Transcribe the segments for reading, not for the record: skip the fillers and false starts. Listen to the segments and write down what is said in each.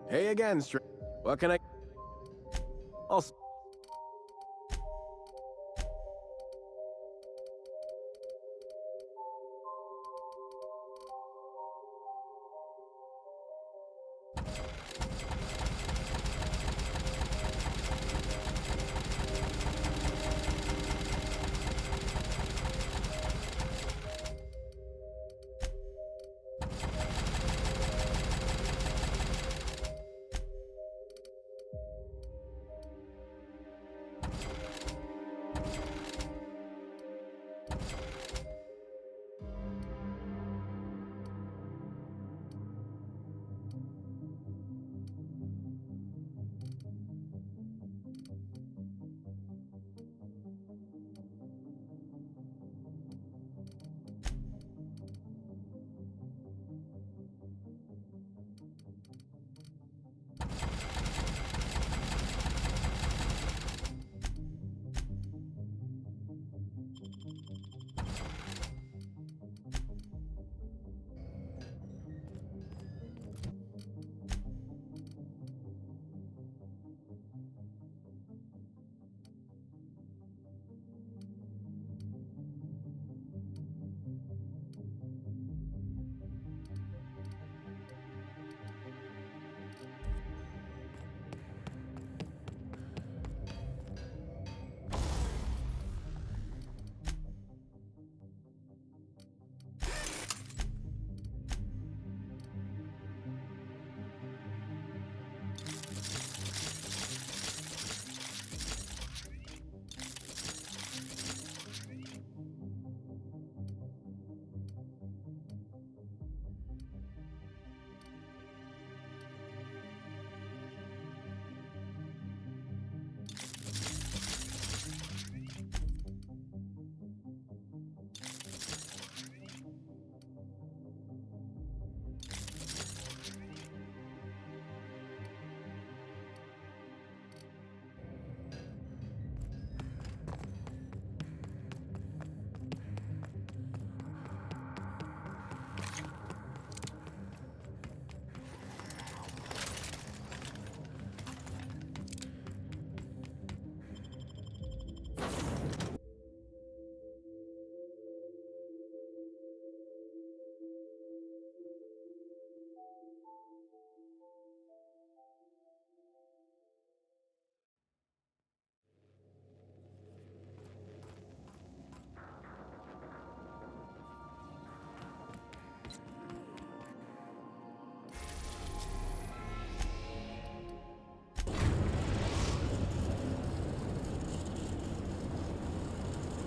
Hey again, what can I... Also...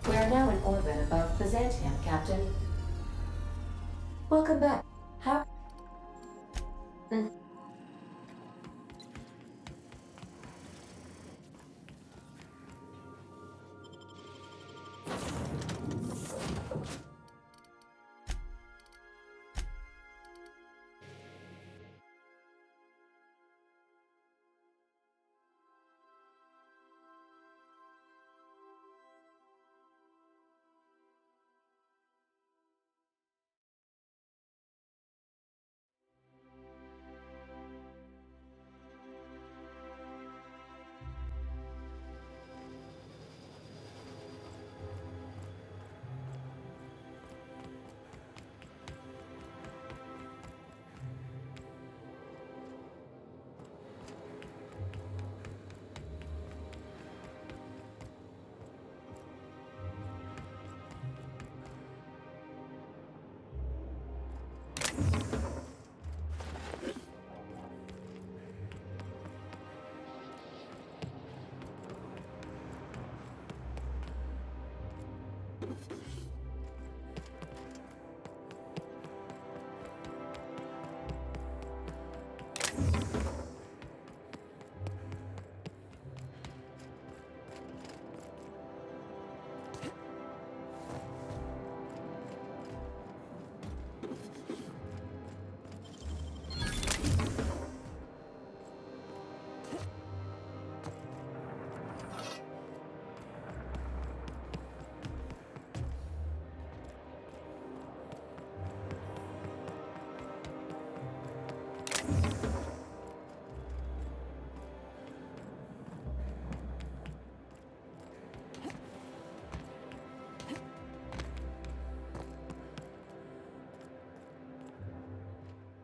We are now in orbit above Byzantium, Captain. Welcome back. How...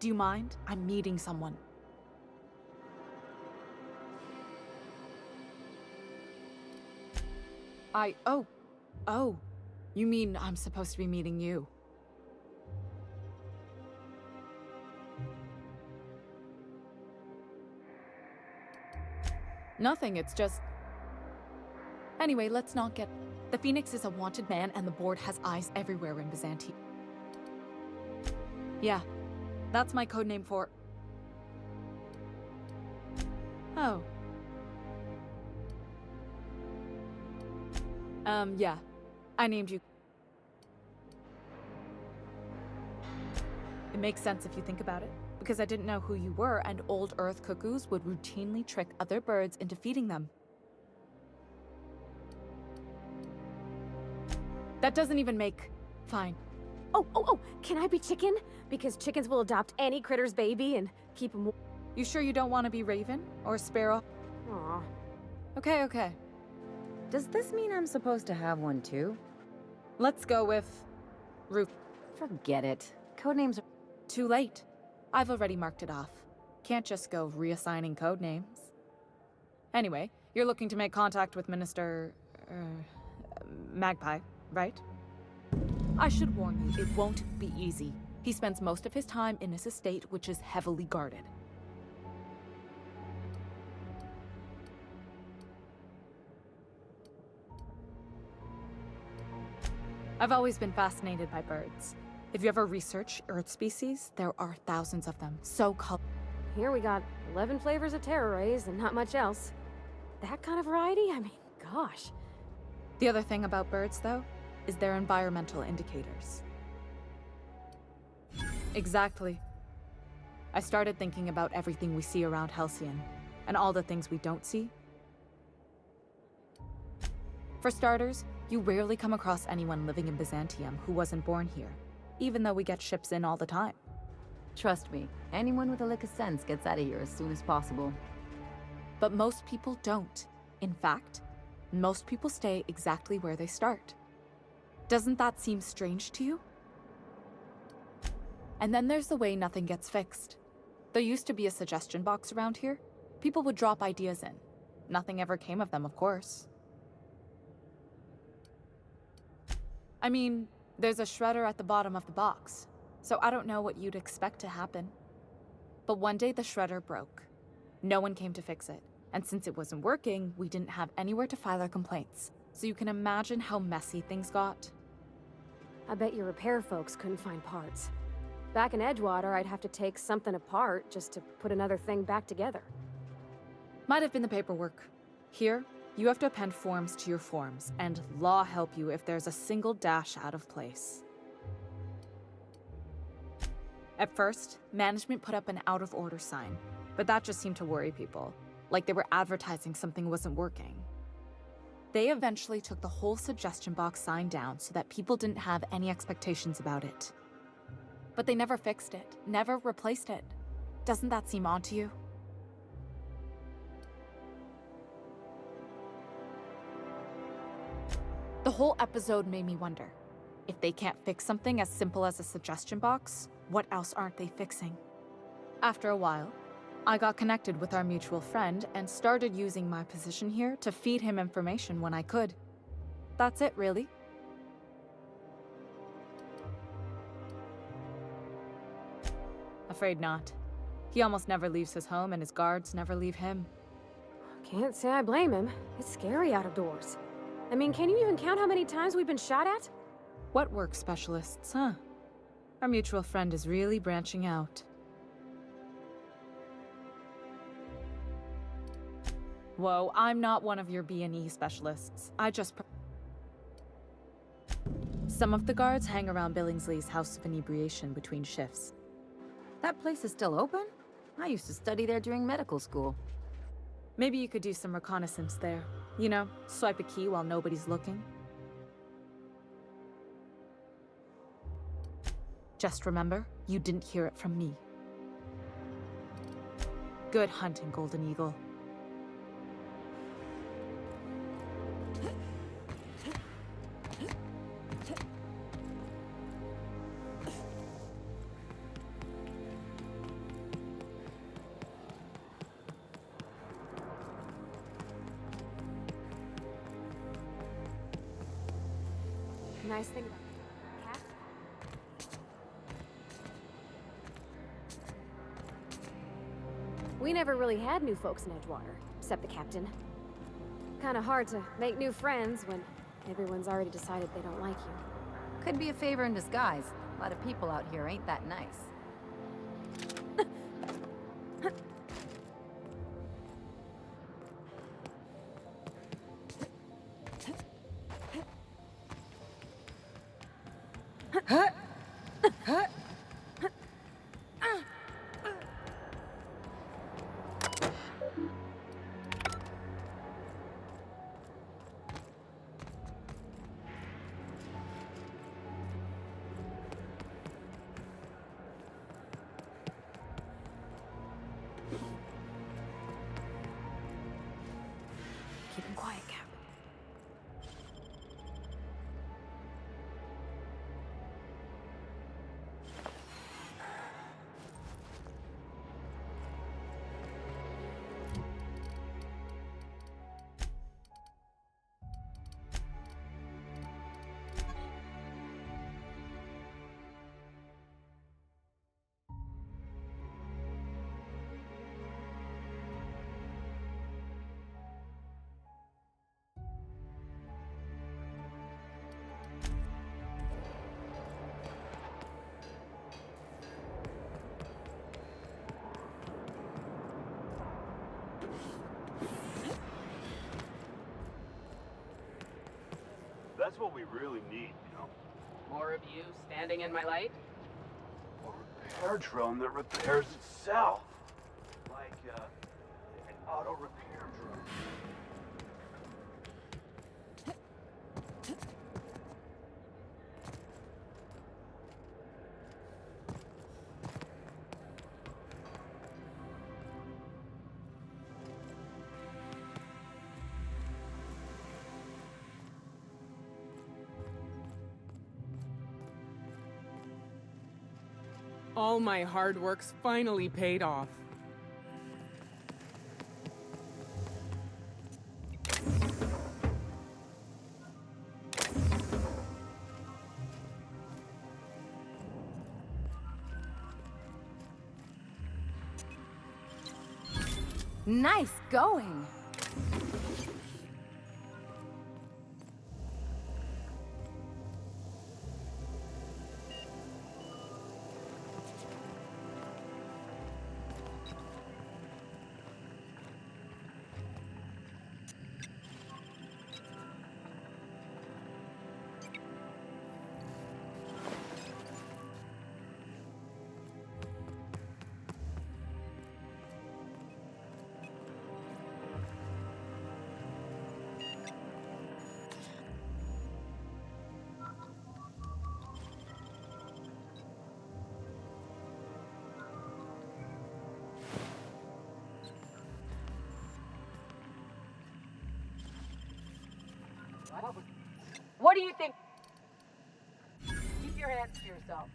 Do you mind? I'm meeting someone. Oh. You mean I'm supposed to be meeting you? Nothing, it's just... Anyway, let's not get... The Phoenix is a wanted man and the board has eyes everywhere in Byzantium. Yeah, that's my codename for... Oh. Yeah. I named you. It makes sense if you think about it, because I didn't know who you were, and old Earth cuckoos would routinely trick other birds into feeding them. That doesn't even make... Fine. Oh, can I be chicken? Because chickens will adopt any critter's baby and keep them... You sure you don't want to be Raven? Or Sparrow? Aw. Okay. Does this mean I'm supposed to have one too? Let's go with... Roof. Forget it. Codenames are... Too late. I've already marked it off. Can't just go reassigning codenames. Anyway, you're looking to make contact with Minister... Magpie, right? I should warn you, it won't be easy. He spends most of his time in his estate, which is heavily guarded. I've always been fascinated by birds. If you ever research Earth species, there are thousands of them, so colorful. Here we got 11 flavors of terror rays and not much else. That kind of variety? I mean, gosh. The other thing about birds, though, is their environmental indicators. Exactly. I started thinking about everything we see around Halcyon, and all the things we don't see. For starters, you rarely come across anyone living in Byzantium who wasn't born here, even though we get ships in all the time. Trust me, anyone with a lick of sense gets out of here as soon as possible. But most people don't. In fact, most people stay exactly where they start. Doesn't that seem strange to you? And then there's the way nothing gets fixed. There used to be a suggestion box around here. People would drop ideas in. Nothing ever came of them, of course. I mean, there's a shredder at the bottom of the box, so I don't know what you'd expect to happen. But one day the shredder broke. No one came to fix it, and since it wasn't working, we didn't have anywhere to file our complaints. So you can imagine how messy things got. I bet your repair folks couldn't find parts. Back in Edgewater, I'd have to take something apart just to put another thing back together. Might have been the paperwork. Here, you have to append forms to your forms, and law help you if there's a single dash out of place. At first, management put up an out-of-order sign, but that just seemed to worry people, like they were advertising something wasn't working. They eventually took the whole suggestion box sign down so that people didn't have any expectations about it. But they never fixed it, never replaced it. Doesn't that seem odd to you? The whole episode made me wonder, if they can't fix something as simple as a suggestion box, what else aren't they fixing? After a while, I got connected with our mutual friend and started using my position here to feed him information when I could. That's it, really. Afraid not. He almost never leaves his home and his guards never leave him. Can't say I blame him. It's scary out of doors. I mean, can you even count how many times we've been shot at? What work specialists, huh? Our mutual friend is really branching out. Whoa, I'm not one of your B&E specialists. I just... Some of the guards hang around Billingsley's House of Inebriation between shifts. That place is still open? I used to study there during medical school. Maybe you could do some reconnaissance there. You know, swipe a key while nobody's looking. Just remember, you didn't hear it from me. Good hunting, Golden Eagle. nice thing about cat? We never really had new folks in Edgewater, except the captain. Kinda hard to make new friends when everyone's already decided they don't like you. Could be a favor in disguise. A lot of people out here ain't that nice. Keep him quiet, Cap. That's what we really need, you know? More of you standing in my light? A repair drone that repairs itself. Like, an auto repair drone. All my hard work's finally paid off. Nice going! What do you think? Keep your hands to yourself.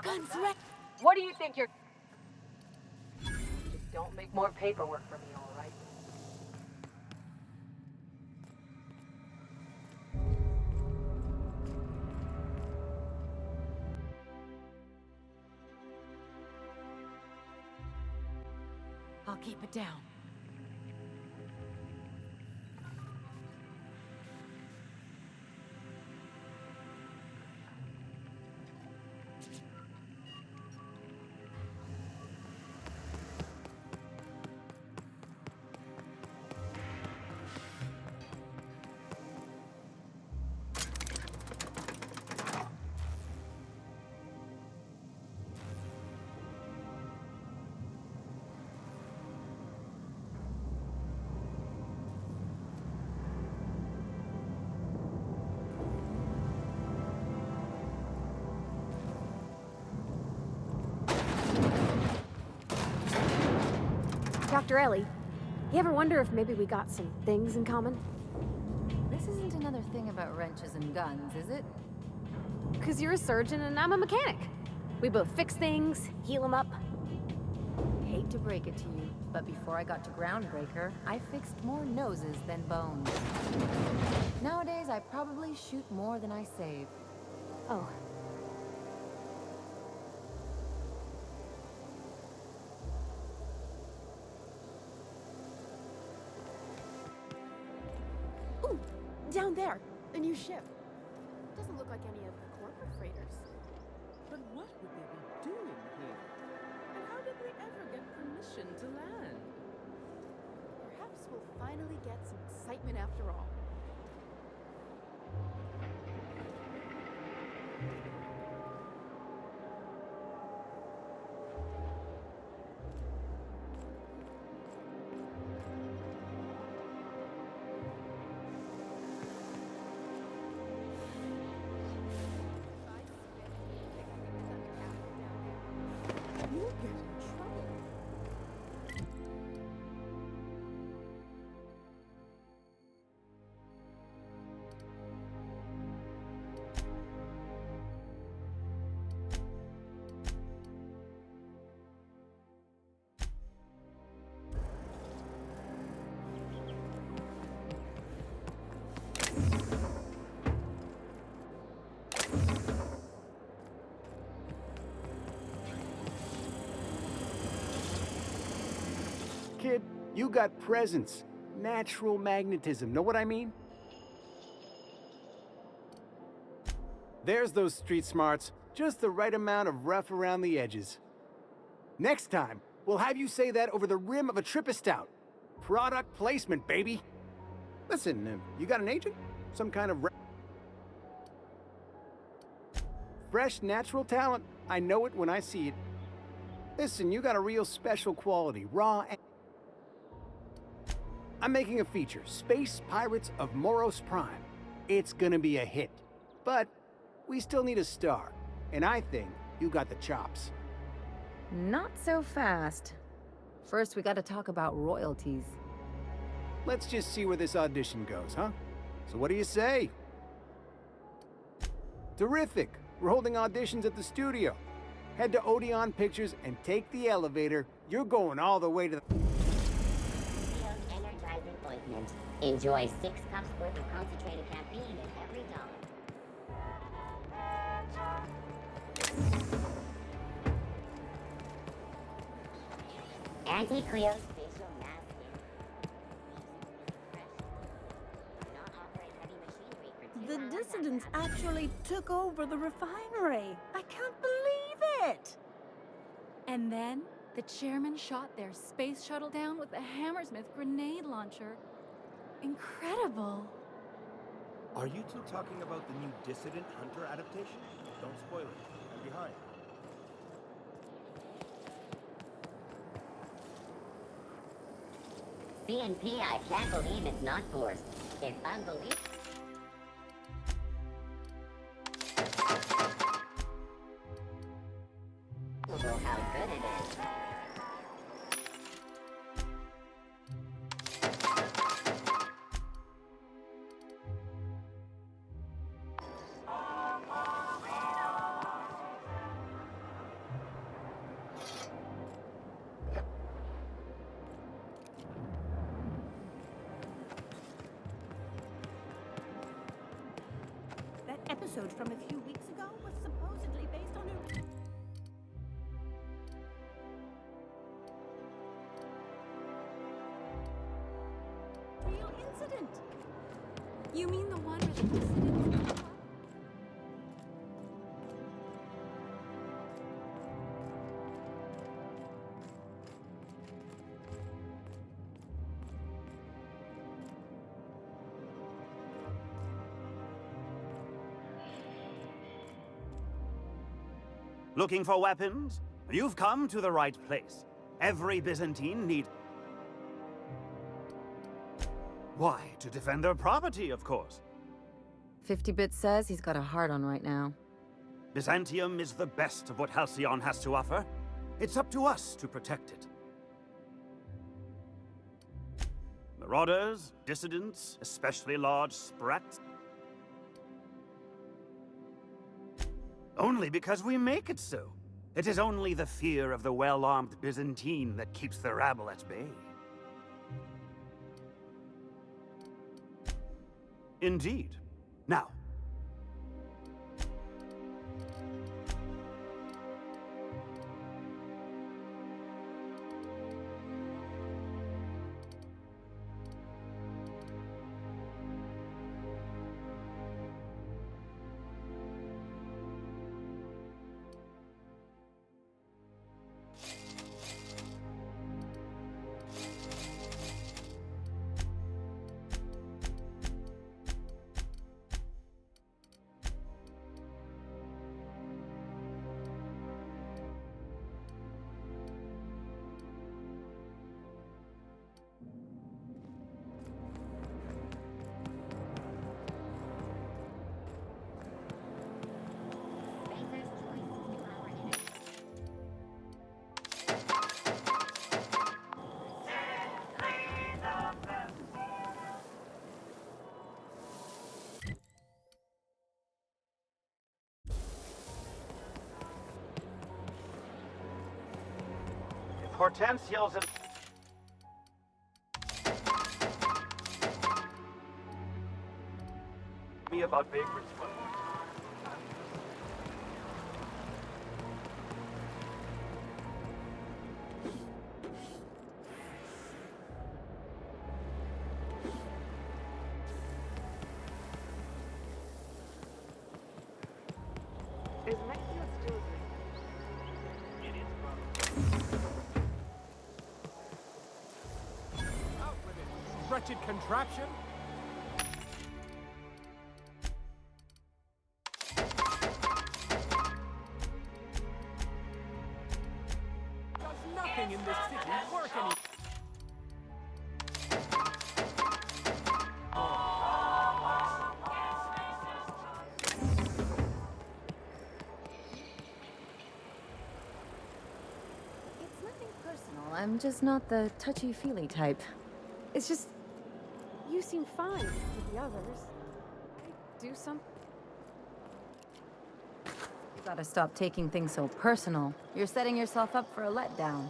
Guns ready! What do you think you're... Just don't make more paperwork for me, all right? I'll keep it down. Dr. Ellie, you ever wonder if maybe we got some things in common? This isn't another thing about wrenches and guns, is it? 'Cause you're a surgeon and I'm a mechanic. We both fix things, heal them up. Hate to break it to you, but before I got to Groundbreaker, I fixed more noses than bones. Nowadays, I probably shoot more than I save. Oh. Ooh, down there, a new ship. Doesn't look like any of the corporate freighters. But what would they be doing here? And how did they ever get permission to land? Perhaps we'll finally get some excitement after all. You'll get in trouble. Kid, you got presence. Natural magnetism, know what I mean? There's those street smarts. Just the right amount of rough around the edges. Next time, we'll have you say that over the rim of a Trippistout. Product placement, baby. Listen, you got an agent? Some kind of fresh, natural talent. I know it when I see it. Listen, you got a real special quality, raw and... I'm making a feature, Space Pirates of Moros Prime. It's gonna be a hit. But we still need a star. And I think you got the chops. Not so fast. First, we gotta talk about royalties. Let's just see where this audition goes, huh? So what do you say? Terrific! We're holding auditions at the studio. Head to Odeon Pictures and take the elevator. You're going all the way to the... Energizing ointment. Enjoy 6 cups worth of concentrated caffeine in every dollar. Anti-Cleo's facial mask. Do not operate heavy machinery for 2 The hours dissidents after actually took over the refinery. I can't believe it! And then the chairman shot their space shuttle down with a Hammersmith grenade launcher. Incredible. Are you two talking about the new Dissident Hunter adaptation? Don't spoil it. I'm behind. CNP, I can't believe it's not forced. It's unbelievable. How good it is. That episode from a few weeks ago was supposedly based on a... real incident. You mean the one where the dissidents... Looking for weapons? You've come to the right place. Every Byzantine need... Why, to defend their property, of course. 50-bit says he's got a hard on right now. Byzantium is the best of what Halcyon has to offer. It's up to us to protect it. Marauders, dissidents, especially large sprats. Only because we make it so. It is only the fear of the well-armed Byzantine that keeps the rabble at bay. Indeed. Now, Hortense yells at me about vagrants. Is Mexico still a It is Out with it, you wretched contraption! Does nothing in this city work any... It's nothing personal. I'm just not the touchy-feely type. It's just... you seem fine with the others. I do some... You gotta stop taking things so personal. You're setting yourself up for a letdown.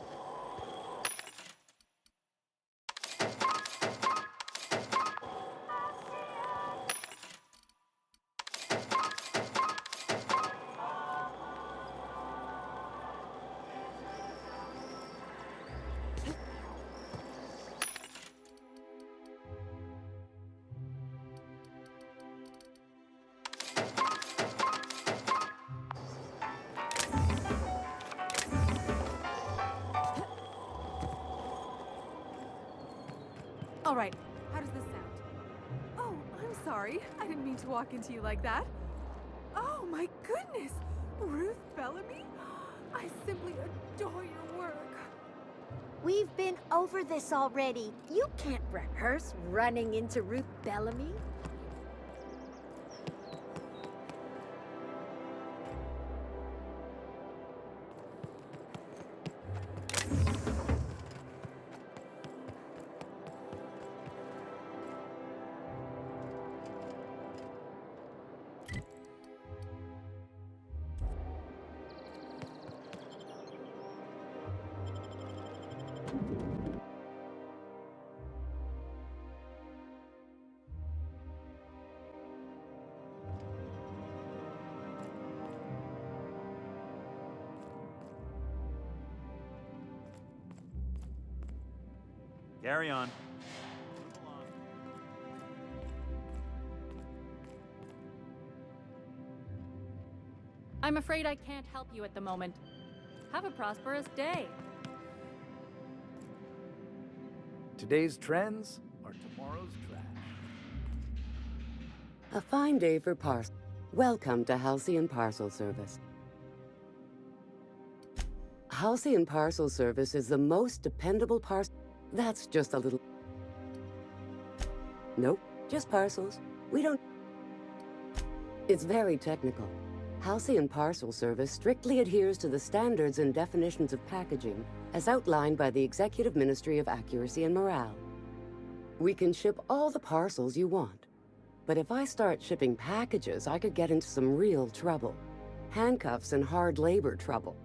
All right, how does this sound? Oh, I'm sorry. I didn't mean to walk into you like that. Oh my goodness! Ruth Bellamy? I simply adore your work. We've been over this already. You can't rehearse running into Ruth Bellamy. Carry on. I'm afraid I can't help you at the moment. Have a prosperous day. Today's trends are tomorrow's trash. A fine day for parcel. Welcome to Halcyon Parcel Service. Halcyon Parcel Service is the most dependable parcel. That's just a little... Nope, just parcels. We don't... It's very technical. Halcyon Parcel Service strictly adheres to the standards and definitions of packaging as outlined by the Executive Ministry of Accuracy and Morale. We can ship all the parcels you want. But if I start shipping packages, I could get into some real trouble. Handcuffs and hard labor trouble.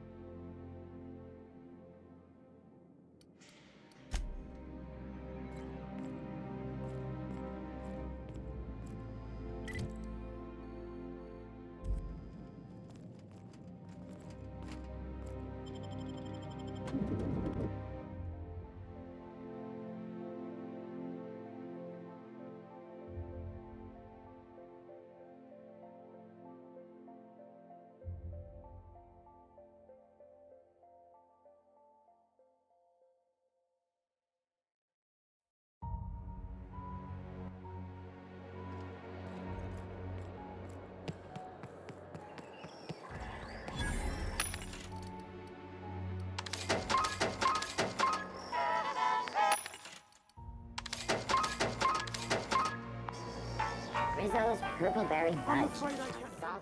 Rizzo's purple-berry fudge. Salt, sour,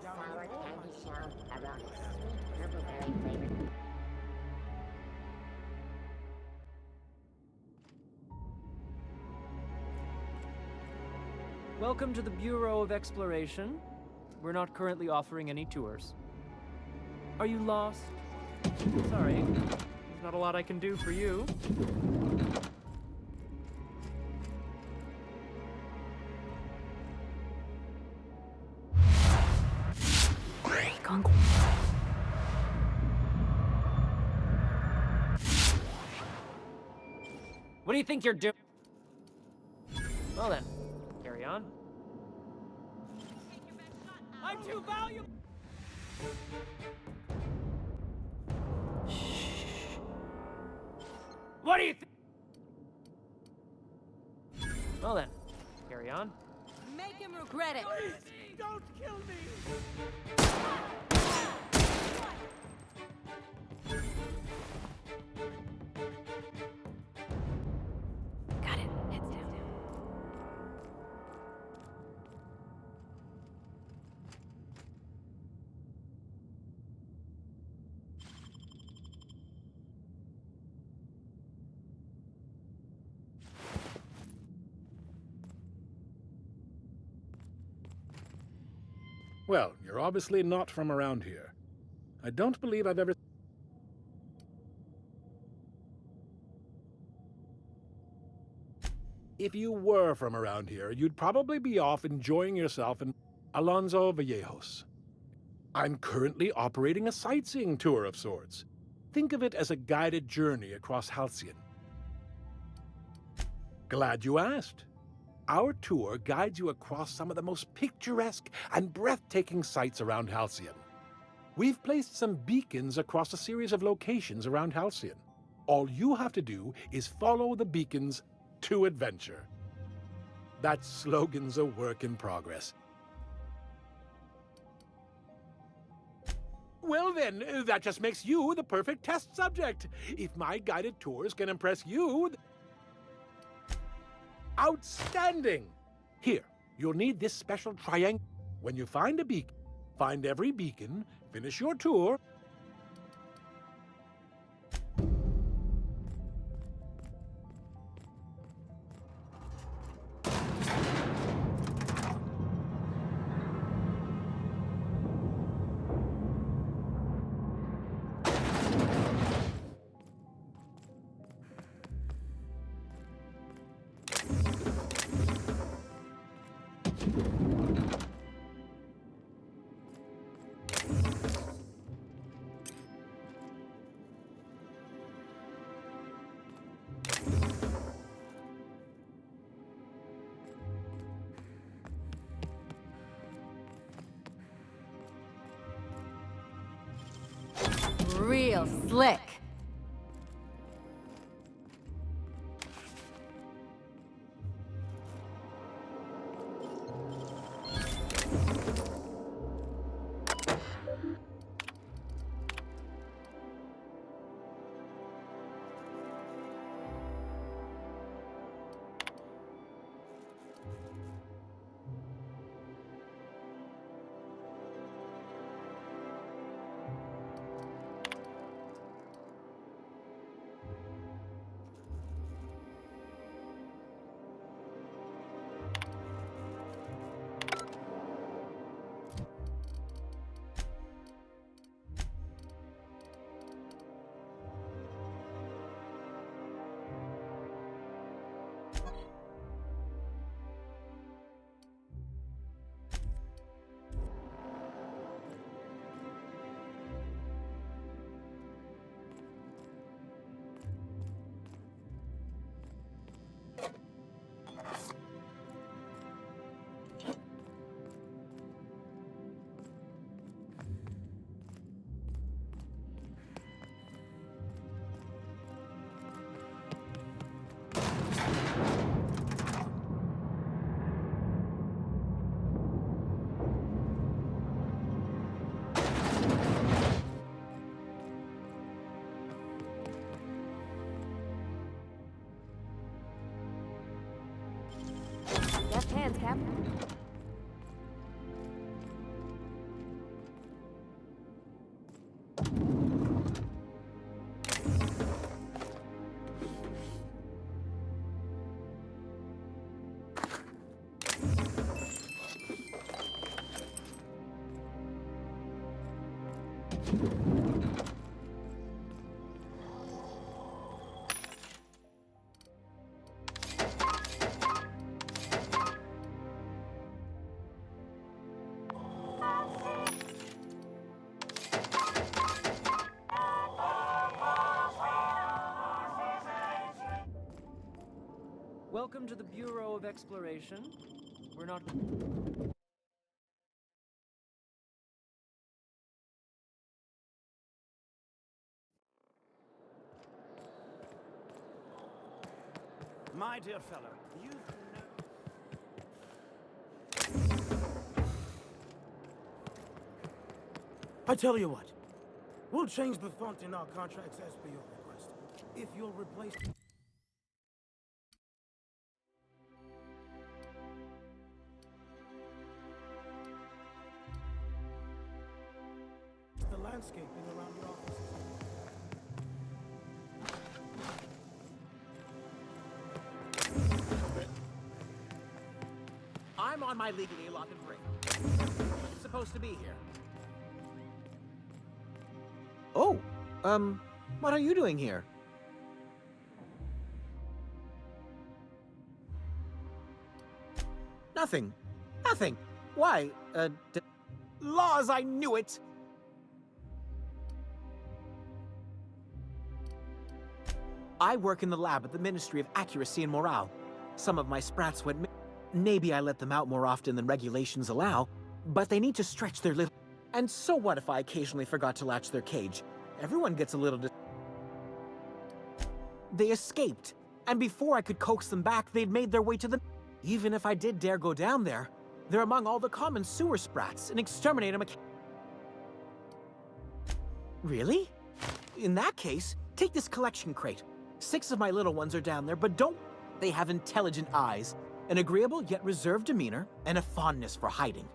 candy shell, around a sweet purple-berry flavor. Welcome to the Bureau of Exploration. We're not currently offering any tours. Are you lost? Sorry, there's not a lot I can do for you. What do you think you're doing? Well then, carry on. I'm too valuable! Shh. What do you think? Well then, carry on. Make him regret it. Please, don't kill me! Got it. Heads down. Well, you're obviously not from around here. I don't believe I've ever... If you were from around here, you'd probably be off enjoying yourself in Alonso Vallejos. I'm currently operating a sightseeing tour of sorts. Think of it as a guided journey across Halcyon. Glad you asked. Our tour guides you across some of the most picturesque and breathtaking sights around Halcyon. We've placed some beacons across a series of locations around Halcyon. All you have to do is follow the beacons to adventure. That slogan's a work in progress. Well then, that just makes you the perfect test subject. If my guided tours can impress you... Outstanding! Here, you'll need this special triangle. When you find a beacon, find every beacon, finish your tour. Real slick. Deft hands, Cap. Welcome to the Bureau of Exploration. We're not... My dear fellow, you... I tell you what, we'll change the font in our contracts as per your request. If you'll replace... the landscaping around your offices. I'm on my legally allotted break. I'm supposed to be here. Oh, what are you doing here? Nothing. Nothing. Why, Laws, I knew it! I work in the lab at the Ministry of Accuracy and Morale. Some of my sprats went maybe I let them out more often than regulations allow, but they need to stretch their little... And so what if I occasionally forgot to latch their cage? Everyone gets a little... They escaped, and before I could coax them back, they'd made their way to the... Even if I did dare go down there, they're among all the common sewer sprats and exterminate them. Really? In that case, take this collection crate. 6 of my little ones are down there, but don't... They have intelligent eyes, an agreeable yet reserved demeanor, and a fondness for hiding.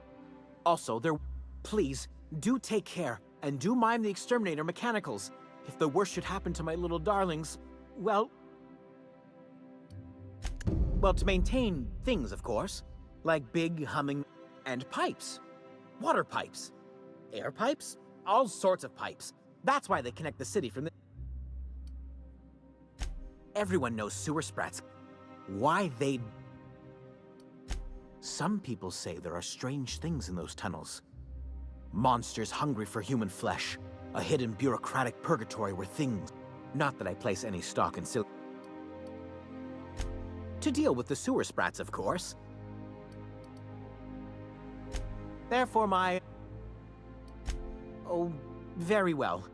Also, they're... Please, do take care, and do mime the exterminator mechanicals. If the worst should happen to my little darlings, well... Well, to maintain things, of course. Like big, humming... and pipes. Water pipes. Air pipes. All sorts of pipes. That's why they connect the city from the... Everyone knows sewer sprats. Why they... Some people say there are strange things in those tunnels. Monsters hungry for human flesh. A hidden bureaucratic purgatory where things... Not that I place any stock in silly... To deal with the sewer sprats, of course. Therefore my... Oh, very well.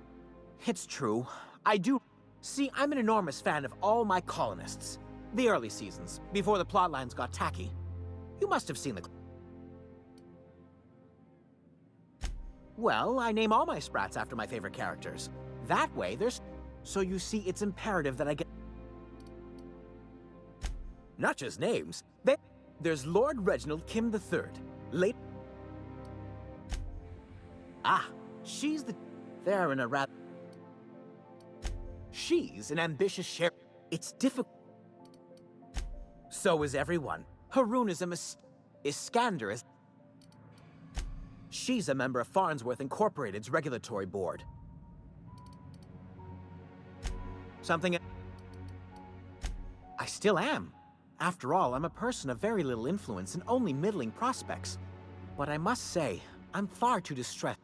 It's true. I do... See, I'm an enormous fan of all my colonists. The early seasons, before the plotlines got tacky. You must have seen the... Well, I name all my sprats after my favorite characters. That way, there's... So you see, it's imperative that I get... Not just names. There's Lord Reginald Kim III. Late... Ah, she's the... They're in a rat... She's an ambitious sheriff. It's difficult. So is everyone. Haroon is a Iskander is... She's a member of Farnsworth Incorporated's regulatory board. Something... I still am. After all, I'm a person of very little influence and only middling prospects. But I must say, I'm far too distressed.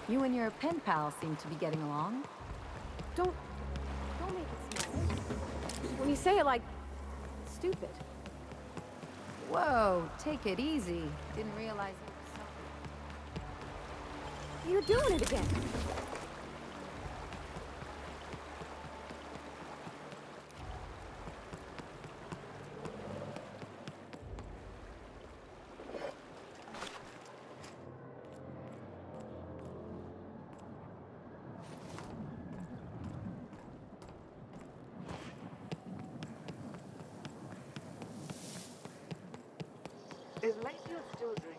You and your pen pal seem to be getting along. Don't make it small. When you say it like stupid. Whoa, take it easy. Didn't realize it was so... You're doing it again. Is Lacey still drinking?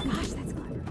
Gosh, that's clever.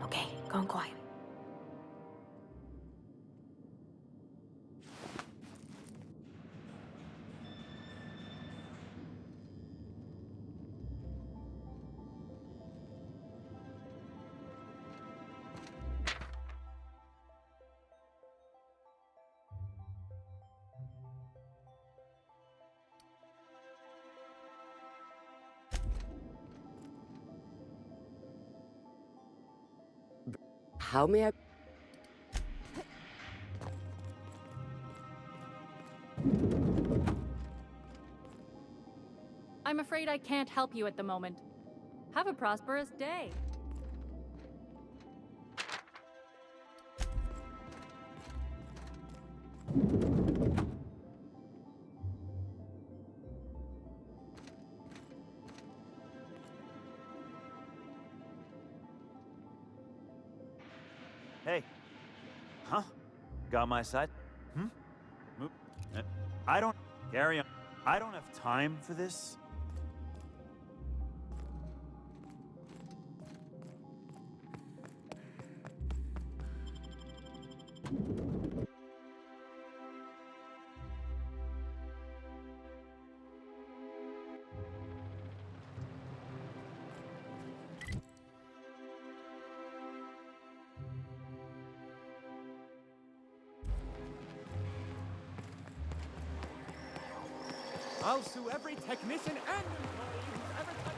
Okay, going quiet. How may I... I'm afraid I can't help you at the moment. Have a prosperous day. Hey. Huh? Got my side? I don't... Carry on. I don't have time for this. I'll sue every technician and employee who's ever touched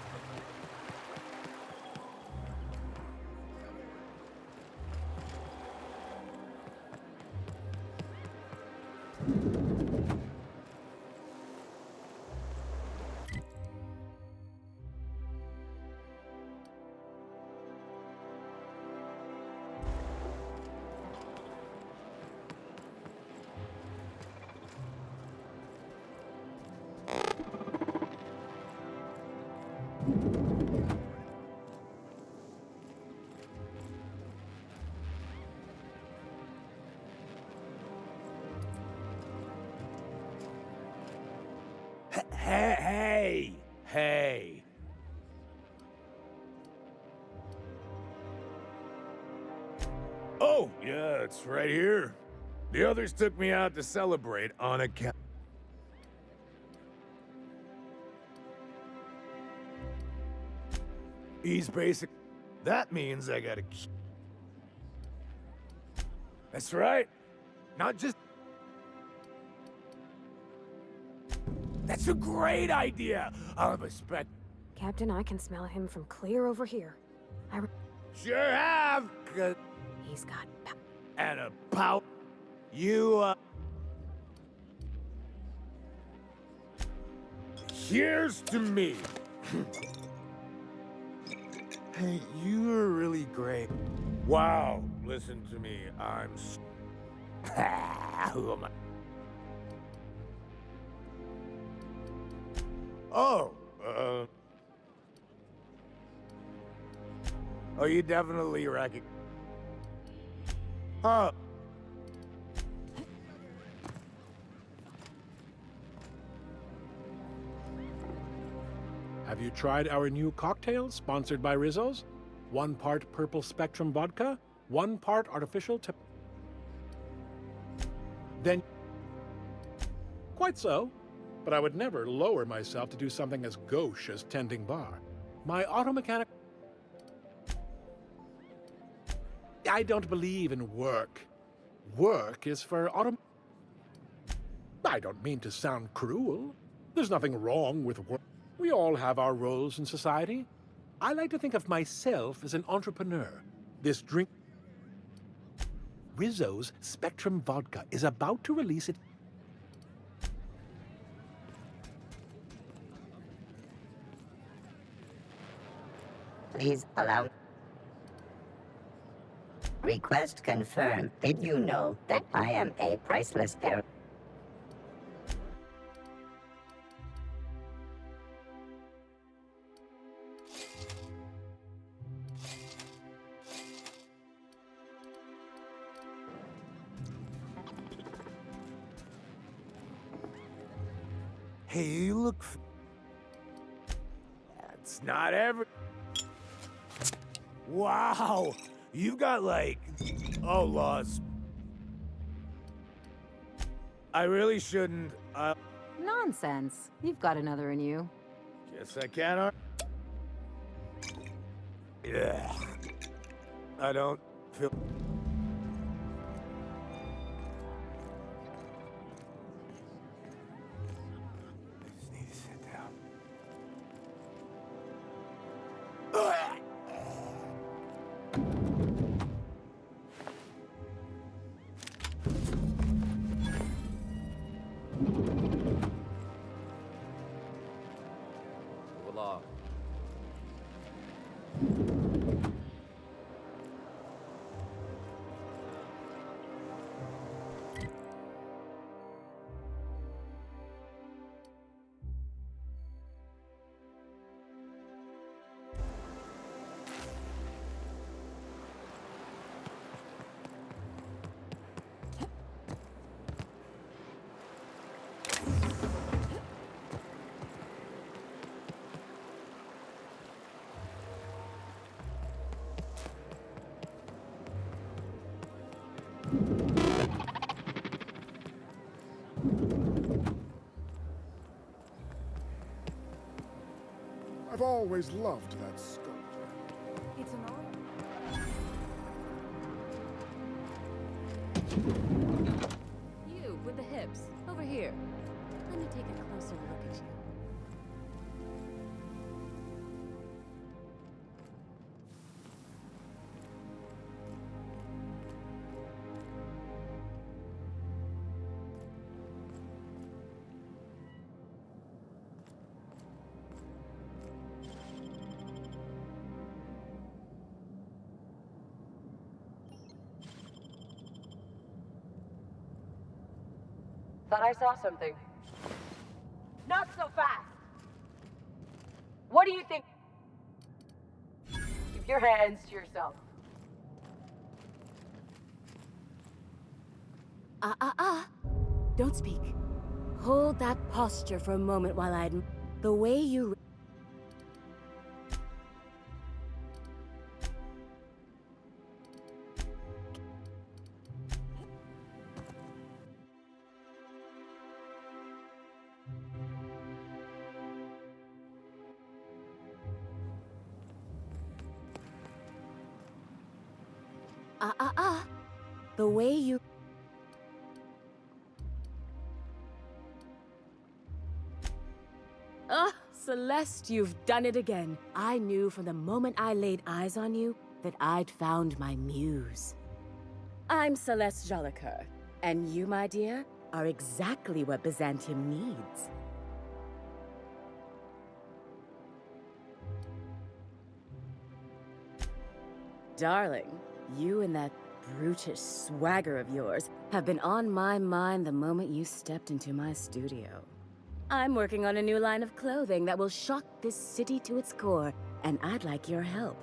Hey! Oh, yeah, it's right here. The others took me out to celebrate on account. He's basic. That means I gotta. That's right. Not just. That's a great idea. I'll have a spec. Captain, I can smell him from clear over here. Sure have. He's got And a pout. You, Here's to me. Hey, you're really great. Wow, listen to me. Who am I? Oh, Oh, you definitely recognize. Huh. Have you tried our new cocktail sponsored by Rizzo's? 1 part purple spectrum vodka, 1 part artificial Then... Quite so. But I would never lower myself to do something as gauche as tending bar. My auto mechanic... I don't believe in work. Work is for auto... I don't mean to sound cruel. There's nothing wrong with work. We all have our roles in society. I like to think of myself as an entrepreneur. This drink... Rizzo's Spectrum Vodka is about to release it. Please allow. Request confirmed. Did you know that I am a priceless pair? Hey, you look... That's not ever... Wow! You got like... Oh, lost. I really shouldn't... Nonsense. You've got another in you. Guess I can't... Yeah. I don't feel... Voila. I've always loved that sculpture. It's an honor. You, with the hips. Over here. Let me take a closer look at you. Thought I saw something. Not so fast! What do you think? Keep your hands to yourself. Don't speak. Hold that posture for a moment while I... The way you... The way you... Celeste, you've done it again. I knew from the moment I laid eyes on you that I'd found my muse. I'm Celeste Jolicoeur, and you, my dear, are exactly what Byzantium needs. Darling, you and that brutish swagger of yours have been on my mind the moment you stepped into my studio. I'm working on a new line of clothing that will shock this city to its core, and I'd like your help.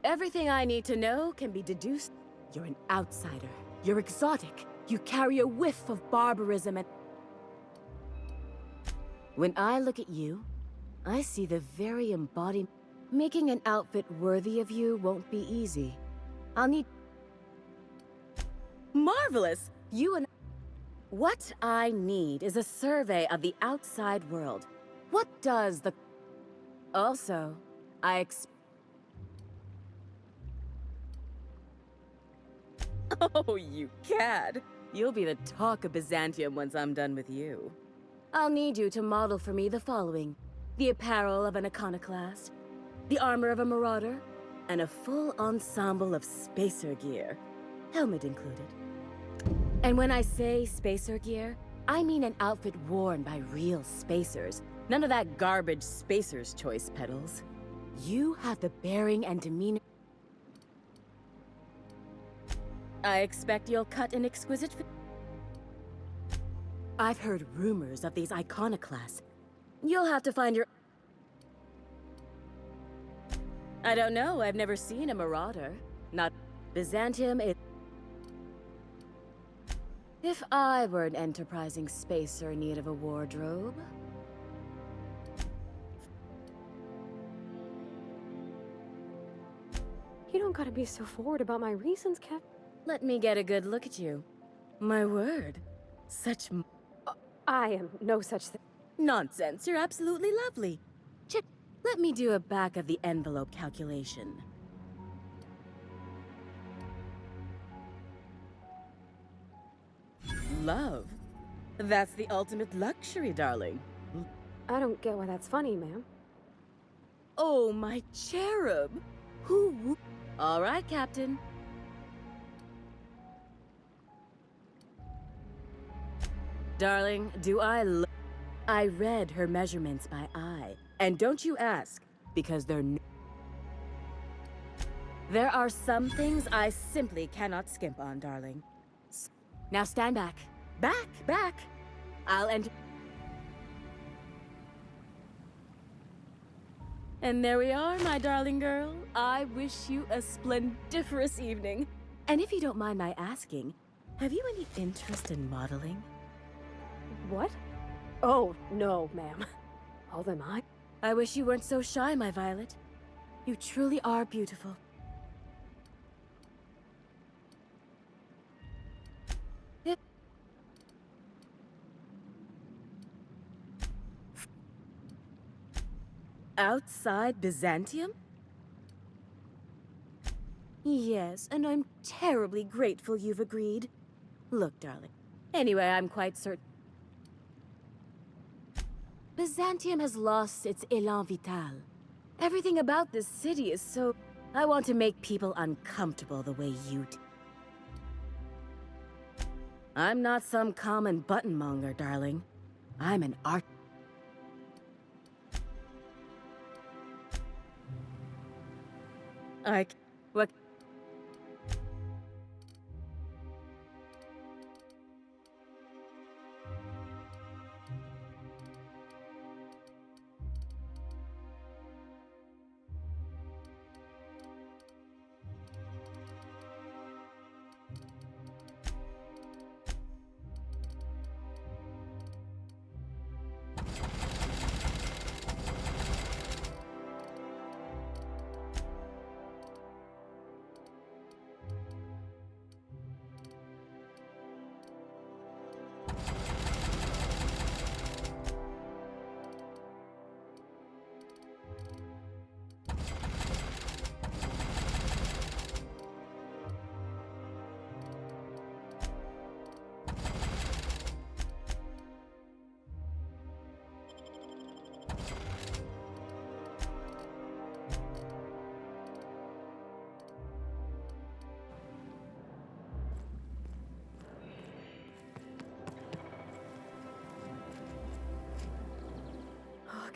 Everything I need to know can be deduced. You're an outsider. You're exotic. You carry a whiff of barbarism and... When I look at you, I see the very embodiment. Making an outfit worthy of you won't be easy. I'll need... Marvelous! You and... What I need is a survey of the outside world. What does the... Also, Oh, you cad! You'll be the talk of Byzantium once I'm done with you. I'll need you to model for me the following: the apparel of an iconoclast, the armor of a marauder, and a full ensemble of spacer gear, helmet included. And when I say spacer gear, I mean an outfit worn by real spacers. None of that garbage spacer's choice pedals. You have the bearing and demeanor. I expect you'll cut an exquisite I've heard rumors of these iconoclasts. You'll have to find your... I don't know, I've never seen a marauder. Not Byzantium is... If I were an enterprising spacer in need of a wardrobe... You don't gotta be so forward about my reasons, Kev. Let me get a good look at you. My word. Such... I am no such thing. Nonsense, you're absolutely lovely. Check. Let me do a back-of-the-envelope calculation. Love? That's the ultimate luxury, darling. I don't get why that's funny, ma'am. Oh, my cherub! Who... All right, Captain. Darling, do I read her measurements by eye. And don't you ask, because they're There are some things I simply cannot skimp on, darling. Now stand back. Back! I'll enter... And there we are, my darling girl. I wish you a splendiferous evening. And if you don't mind my asking, have you any interest in modeling? What? Oh, no, ma'am. All them I wish you weren't so shy, my Violet. You truly are beautiful. Outside Byzantium? Yes, and I'm terribly grateful you've agreed. Look, darling. Anyway, I'm quite certain Byzantium has lost its élan vital. Everything about this city is so... I want to make people uncomfortable the way you do. I'm not some common buttonmonger, darling. I'm an art... What...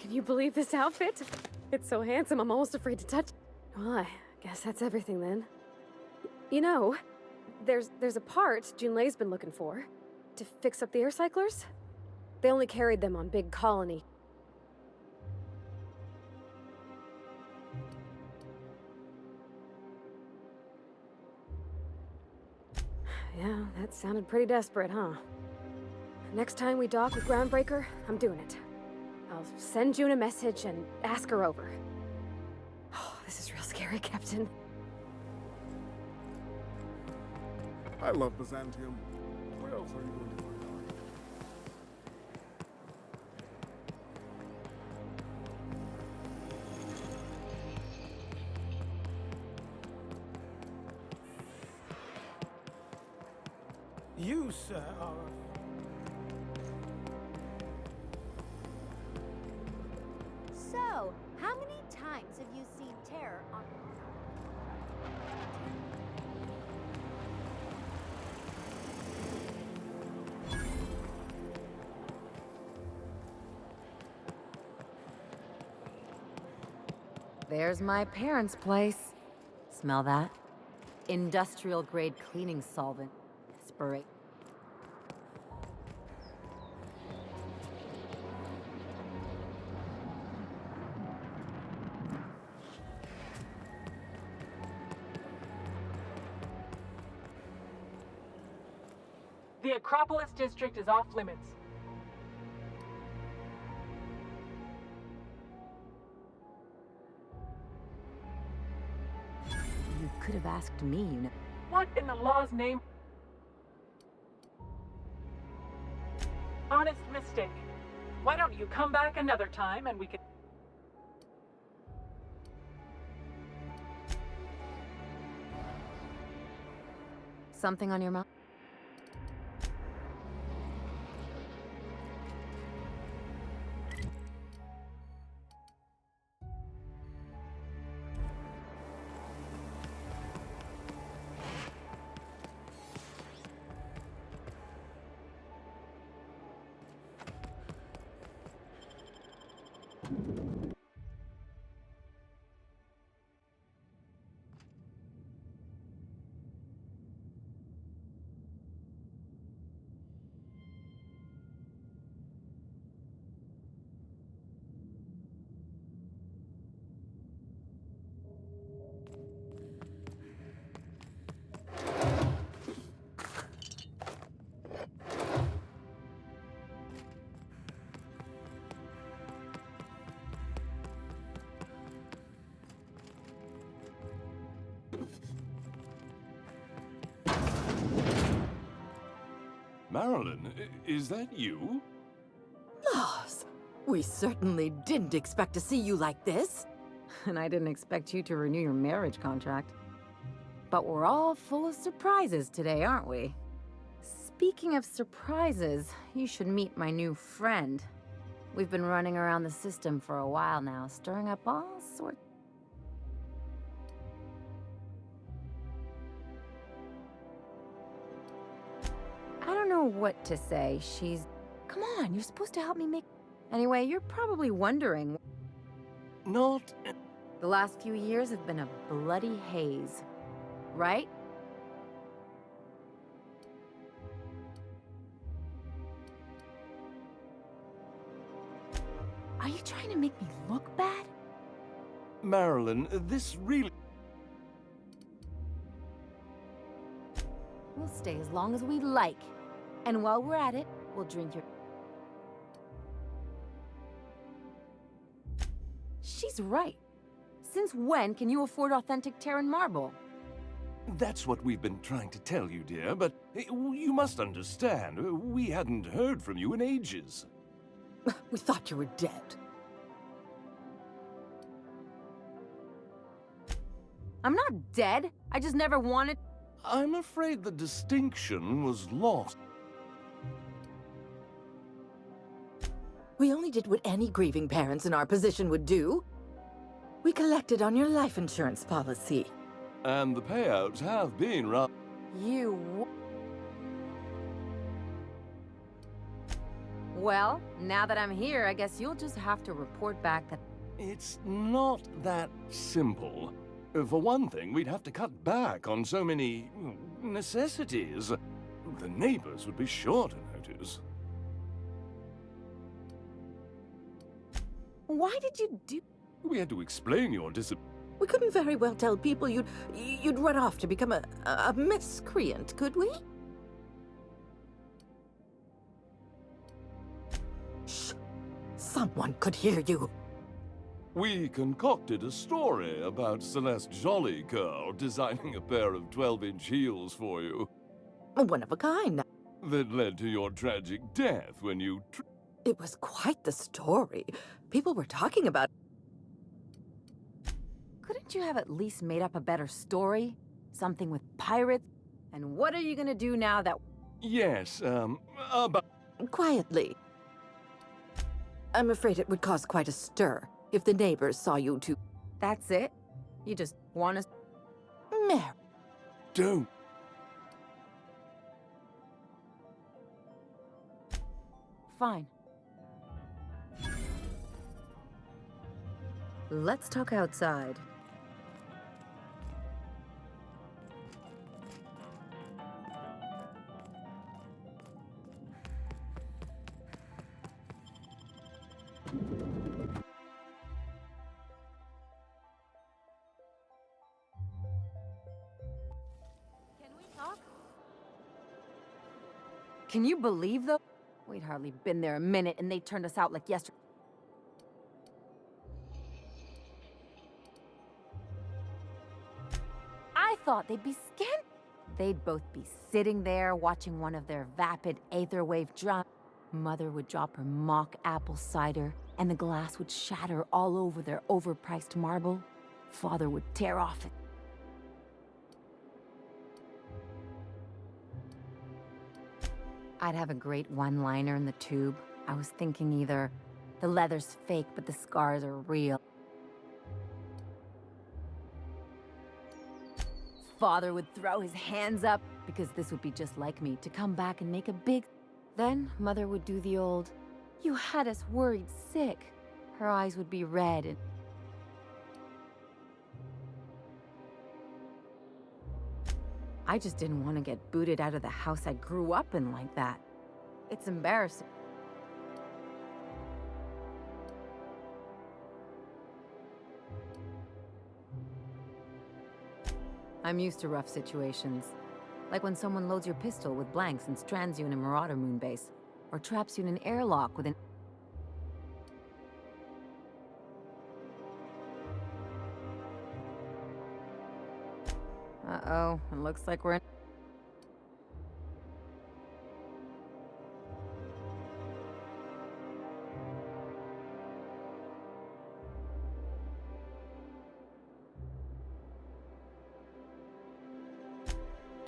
Can you believe this outfit? It's so handsome, I'm almost afraid to touch. Well, I guess that's everything then. You know, there's a part Junlei's been looking for to fix up the air cyclers. They only carried them on big colony. Yeah, that sounded pretty desperate, huh? Next time we dock with Groundbreaker, I'm doing it. I'll send June a message and ask her over. Oh, this is real scary, Captain. I love Byzantium. Where else are you going to find art? You, sir, are... So, how many times have you seen terror on... There's my parents' place. Smell that? Industrial-grade cleaning solvent. Spray. The Acropolis district is off limits. You could have asked me, you know. What in the law's name? Honest mistake. Why don't you come back another time and we can... Something on your mind? Marilyn, is that you? Laws! We certainly didn't expect to see you like this. And I didn't expect you to renew your marriage contract. But we're all full of surprises today, aren't we? Speaking of surprises, you should meet my new friend. We've been running around the system for a while now, stirring up all sorts. I don't know what to say. She's... Come on, you're supposed to help me make... Anyway, you're probably wondering... Not... The last few years have been a bloody haze, right? Are you trying to make me look bad? Marilyn, this really... We'll stay as long as we like. And while we're at it, we'll drink your... She's right. Since when can you afford authentic Terran marble? That's what we've been trying to tell you, dear, but you must understand, we hadn't heard from you in ages. We thought you were dead. I'm not dead. I just never wanted... I'm afraid the distinction was lost. We only did what any grieving parents in our position would do. We collected on your life insurance policy. And the payouts have been rough. Well, now that I'm here, I guess you'll just have to report back that... It's not that simple. For one thing, we'd have to cut back on so many necessities. The neighbors would be sure to notice. Why did you do... We had to explain your disappearance. We couldn't very well tell people you'd run off to become a miscreant, could we? Shh! Someone could hear you. We concocted a story about Celeste Jollycurl designing a pair of 12-inch heels for you. One of a kind. That led to your tragic death when you... It was quite the story. People were talking about... Couldn't you have at least made up a better story? Something with pirates? And what are you gonna do now that... Yes, about... Quietly. I'm afraid it would cause quite a stir if the neighbors saw you two. That's it? You just want us... Mary. Don't. Fine. Let's talk outside. Can you believe though? We'd hardly been there a minute and they turned us out like yesterday. I thought they'd be scared. They'd both be sitting there watching one of their vapid aetherwave drums. Mother would drop her mock apple cider and the glass would shatter all over their overpriced marble. Father would tear off it. I'd have a great one-liner in the tube. I was thinking either the leather's fake, but the scars are real. Father would throw his hands up, because this would be just like me, to come back and make a big... Then Mother would do the old, "You had us worried sick." Her eyes would be red and... I just didn't want to get booted out of the house I grew up in like that. It's embarrassing. I'm used to rough situations. Like when someone loads your pistol with blanks and strands you in a Marauder moon base, or traps you in an airlock with an... Uh-oh, it looks like we're in...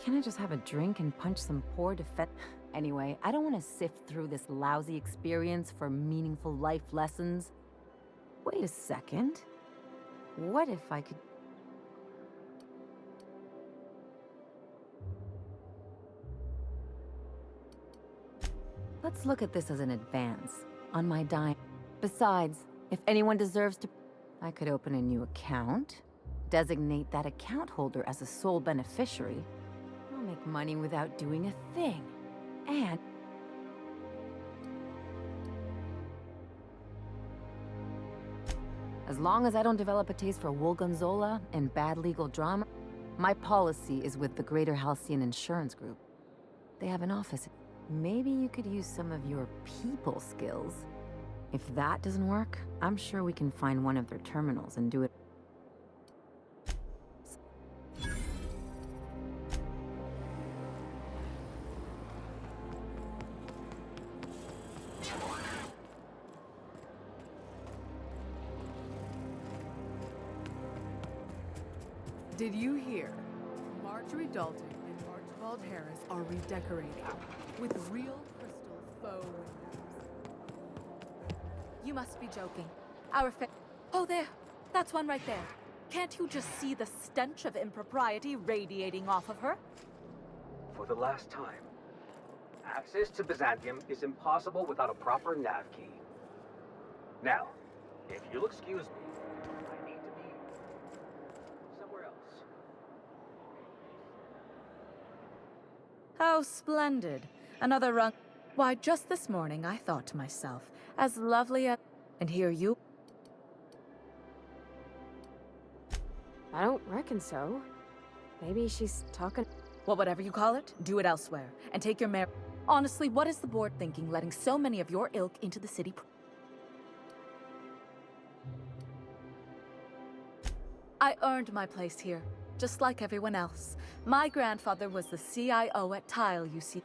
Can I just have a drink and punch some poor Anyway, I don't want to sift through this lousy experience for meaningful life lessons. Wait a second. What if I could... Let's look at this as an advance on my dime. Besides, if anyone deserves to... I could open a new account, designate that account holder as a sole beneficiary. I'll make money without doing a thing. And... as long as I don't develop a taste for Woolgonzola and bad legal drama, my policy is with the Greater Halcyon Insurance Group. They have an office. Maybe you could use some of your people skills. If that doesn't work, I'm sure we can find one of their terminals and do it. Did you hear? Marjorie Dalton and Archibald Harris are redecorating with real crystal faux windows. You must be joking. Oh, there. That's one right there. Can't you just see the stench of impropriety radiating off of her? For the last time, Access to Byzantium is impossible without a proper nav key. Now, if you'll excuse me, I need to be somewhere else. How splendid. Another rung. Why, just this morning I thought to myself, as lovely as... And here you... I don't reckon so. Maybe she's talking... Well, whatever you call it, do it elsewhere. And take your mare... Honestly, what is the board thinking, letting so many of your ilk into the city? I earned my place here, just like everyone else. My grandfather was the CIO at Tile, you see.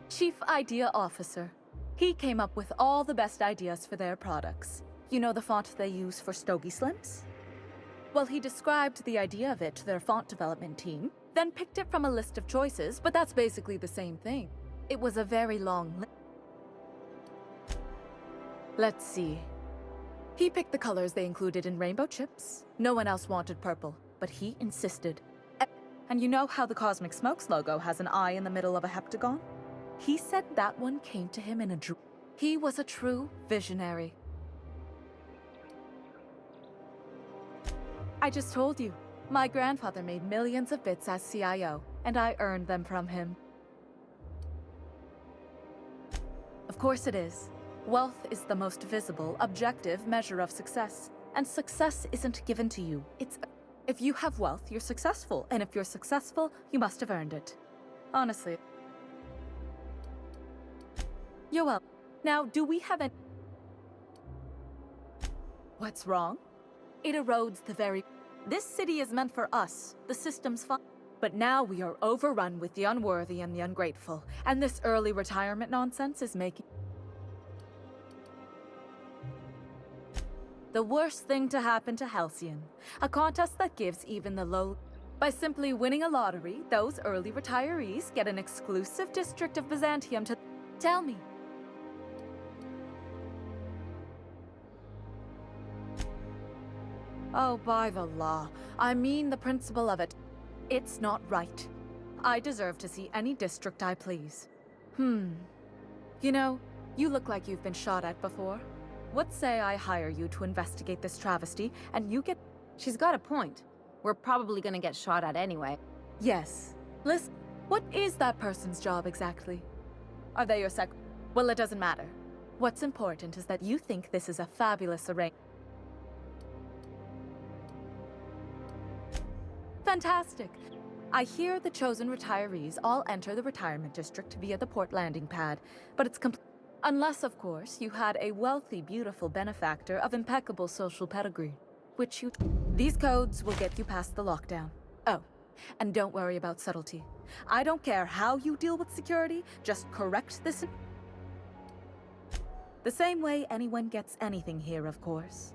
Chief Idea Officer. He came up with all the best ideas for their products. You know the font they use for Stogie Slims? Well, he described the idea of it to their font development team, then picked it from a list of choices, but that's basically the same thing. It was a very long list. Let's see. He picked the colors they included in rainbow chips. No one else wanted purple, but he insisted. And you know how the Cosmic Smokes logo has an eye in the middle of a heptagon? He said that one came to him in a dream. He was a true visionary. I just told you. My grandfather made millions of bits as CIO, and I earned them from him. Of course it is. Wealth is the most visible, objective measure of success. And success isn't given to you. It's... If you have wealth, you're successful. And if you're successful, you must have earned it. Honestly. You're welcome. Now, do we have any... What's wrong? It erodes the very... This city is meant for us. The system's fun. But now we are overrun with the unworthy and the ungrateful. And this early retirement nonsense is making... The worst thing to happen to Halcyon. A contest that gives even the low... By simply winning a lottery, those early retirees get an exclusive district of Byzantium to... Tell me. Oh, by the law. I mean the principle of it. It's not right. I deserve to see any district I please. You know, you look like you've been shot at before. What say I hire you to investigate this travesty, and you get... She's got a point. We're probably gonna get shot at anyway. Yes. Listen, what is that person's job exactly? Are they your Well, it doesn't matter. What's important is that you think this is a fabulous arrangement. Fantastic. I hear the chosen retirees all enter the retirement district via the port landing pad, but it's unless, of course, you had a wealthy, beautiful benefactor of impeccable social pedigree, which you... These codes will get you past the lockdown. Oh, and don't worry about subtlety. I don't care how you deal with security, just correct this... The same way anyone gets anything here, of course.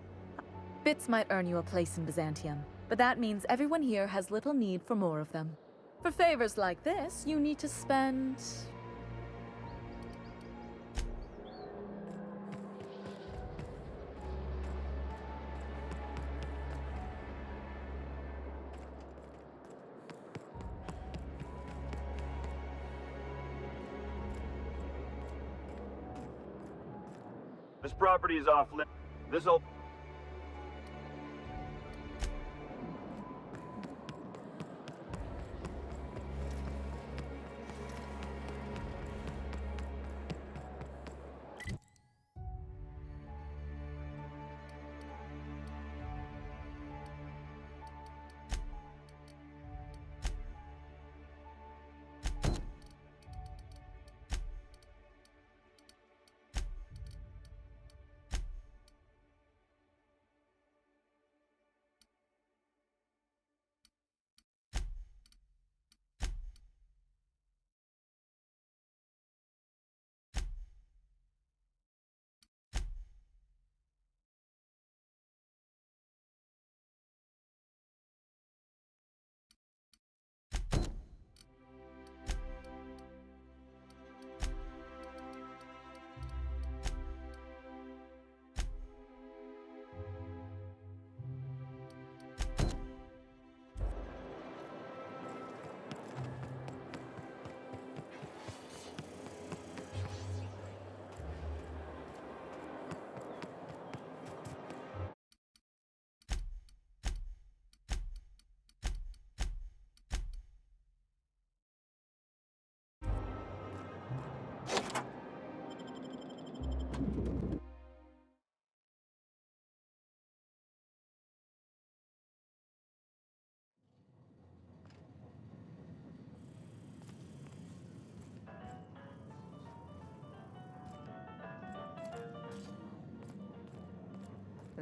Bits might earn you a place in Byzantium, but that means everyone here has little need for more of them. For favors like this, you need to spend... This property is off limits. This'll...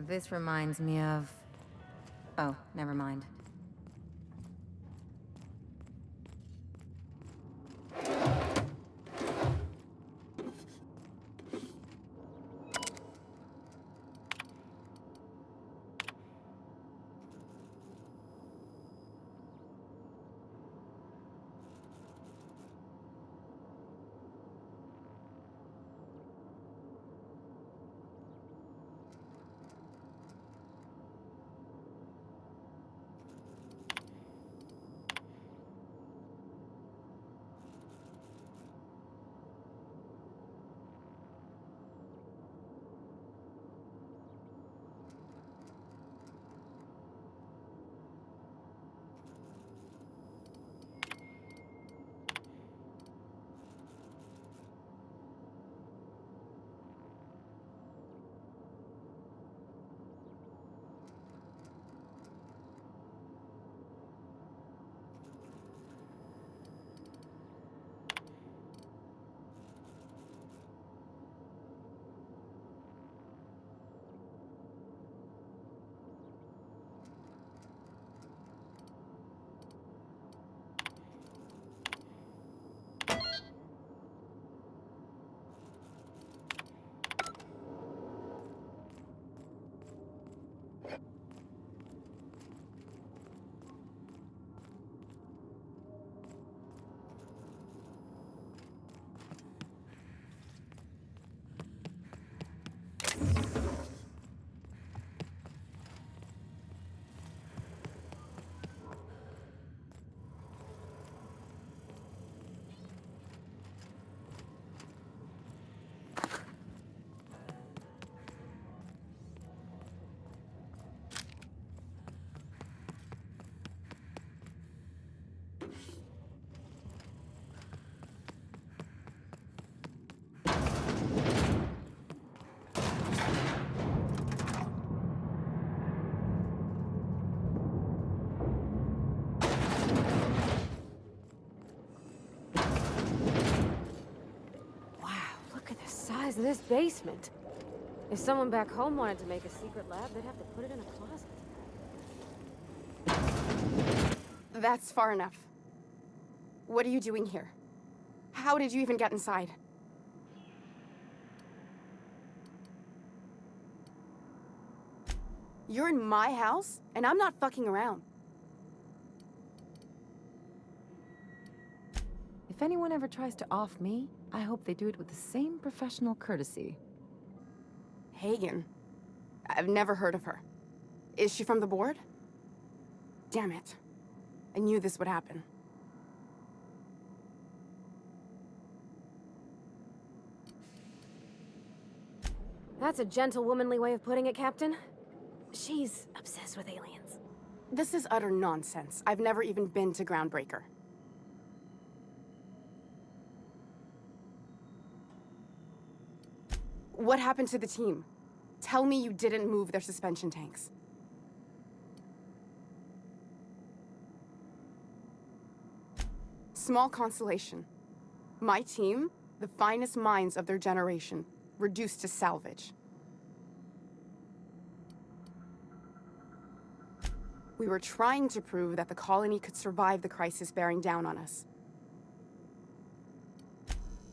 This reminds me of... Oh, never mind. Size of this basement. If someone back home wanted to make a secret lab, they'd have to put it in a closet. That's far enough. What are you doing here? How did you even get inside? You're in my house, and I'm not fucking around. If anyone ever tries to off me, I hope they do it with the same professional courtesy. Hagen? I've never heard of her. Is she from the board? Damn it. I knew this would happen. That's a gentle, womanly way of putting it, Captain. She's obsessed with aliens. This is utter nonsense. I've never even been to Groundbreaker. What happened to the team? Tell me you didn't move their suspension tanks. Small consolation. My team, the finest minds of their generation, reduced to salvage. We were trying to prove that the colony could survive the crisis bearing down on us.